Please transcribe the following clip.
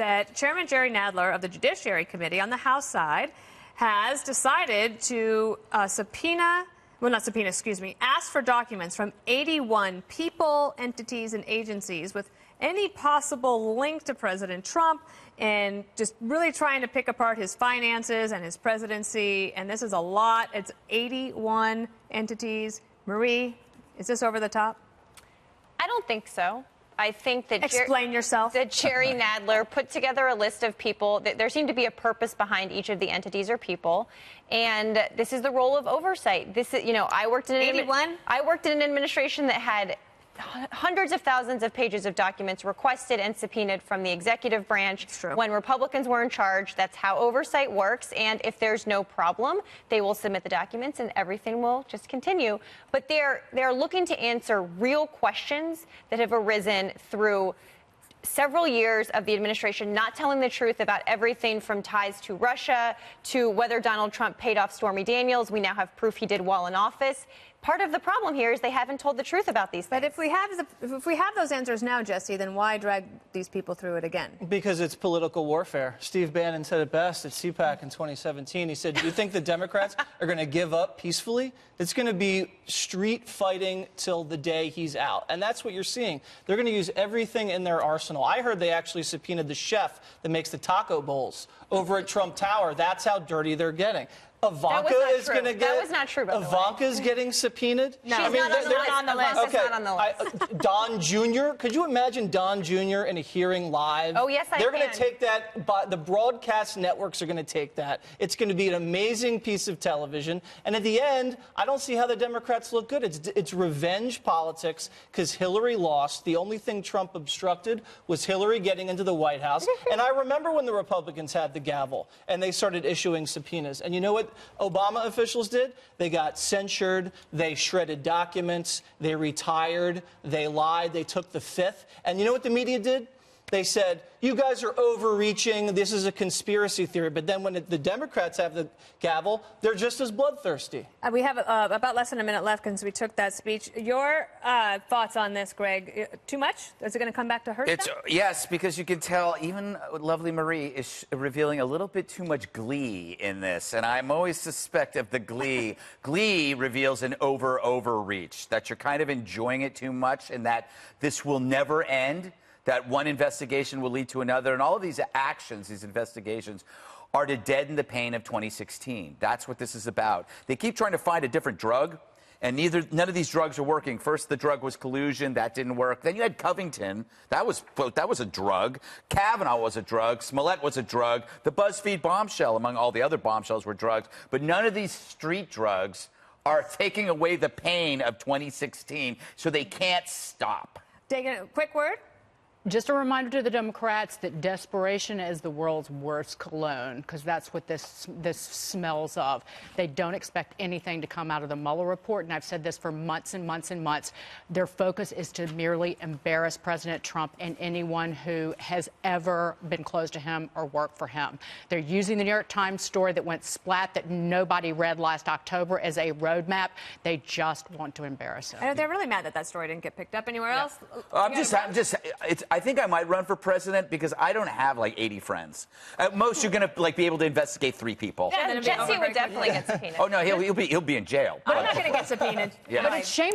that Chairman Jerry Nadler of the Judiciary Committee on the House side has decided to ask for documents from 81 people, entities, and agencies with any possible link to President Trump, and just really trying to pick apart his finances and his presidency. And this is a lot. It's 81 entities. Marie, is this over the top? I don't think so. I think that Explain yourself. That Jerry Nadler put together a list of people. There seemed to be a purpose behind each of the entities or people, and this is the role of oversight. This is, I worked in 81. I worked in an administration that had hundreds of thousands of pages of documents requested and subpoenaed from the executive branch when Republicans were in charge. That's how oversight works. And if there's no problem, they will submit the documents and everything will just continue. But they're looking to answer real questions that have arisen through several years of the administration not telling the truth about everything from ties to Russia to whether Donald Trump paid off Stormy Daniels. We now have proof he did while in office. Part of the problem here is they haven't told the truth about these things. But if we have those answers now, Jesse, then why drag these people through it again? Because it's political warfare. Steve Bannon said it best at CPAC in 2017. He said, do you think the Democrats are going to give up peacefully? It's going to be street fighting till the day he's out. And that's what you're seeing. They're going to use everything in their arsenal. I heard they actually subpoenaed the chef that makes the taco bowls over at Trump Tower. That's how dirty they're getting. Ivanka is going to get. That was not true, by the way. Ivanka's getting subpoenaed. No, she's not on the list. Okay. Not on the list. Don Jr. Could you imagine Don Jr. in a hearing live? Oh, yes, I can. They're going to take that. The broadcast networks are going to take that. It's going to be an amazing piece of television. And at the end, I don't see how the Democrats look good. It's revenge politics because Hillary lost. The only thing Trump obstructed was Hillary getting into the White House. And I remember when the Republicans had the gavel and they started issuing subpoenas. And you know what Obama officials did? They got censured, they shredded documents, they retired, they lied, they took the fifth. And you know what the media did? They said, you guys are overreaching, this is a conspiracy theory. But then when the Democrats have the gavel, they're just as bloodthirsty. We have about less than a minute left because we took that speech. Your thoughts on this, Greg? Too much? Is it going to come back to her? Yes, because you can tell even lovely Marie is revealing a little bit too much glee in this. And I'm always suspect of the glee. Glee reveals an overreach, that you're kind of enjoying it too much and that this will never end. That one investigation will lead to another. And all of these actions, these investigations, are to deaden the pain of 2016. That's what this is about. They keep trying to find a different drug, and none of these drugs are working. First, the drug was collusion. That didn't work. Then you had Covington. That was a drug. Kavanaugh was a drug. Smollett was a drug. The BuzzFeed bombshell, among all the other bombshells, were drugs. But none of these street drugs are taking away the pain of 2016, so they can't stop. Dagan, a quick word? Just a reminder to the Democrats that desperation is the world's worst cologne, because that's what this smells of. They don't expect anything to come out of the Mueller report, and I've said this for months and months and months. Their focus is to merely embarrass President Trump and anyone who has ever been close to him or worked for him. They're using the New York Times story that went splat that nobody read last October as a roadmap. They just want to embarrass him. And they're really mad that that story didn't get picked up anywhere else. I think I might run for president because I don't have like 80 friends. At most, you're going to be able to investigate 3 people. Yeah, Jesse would definitely get subpoenaed. Oh no, he'll be in jail. I'm not going to get subpoenaed. Yeah. But it's shameful.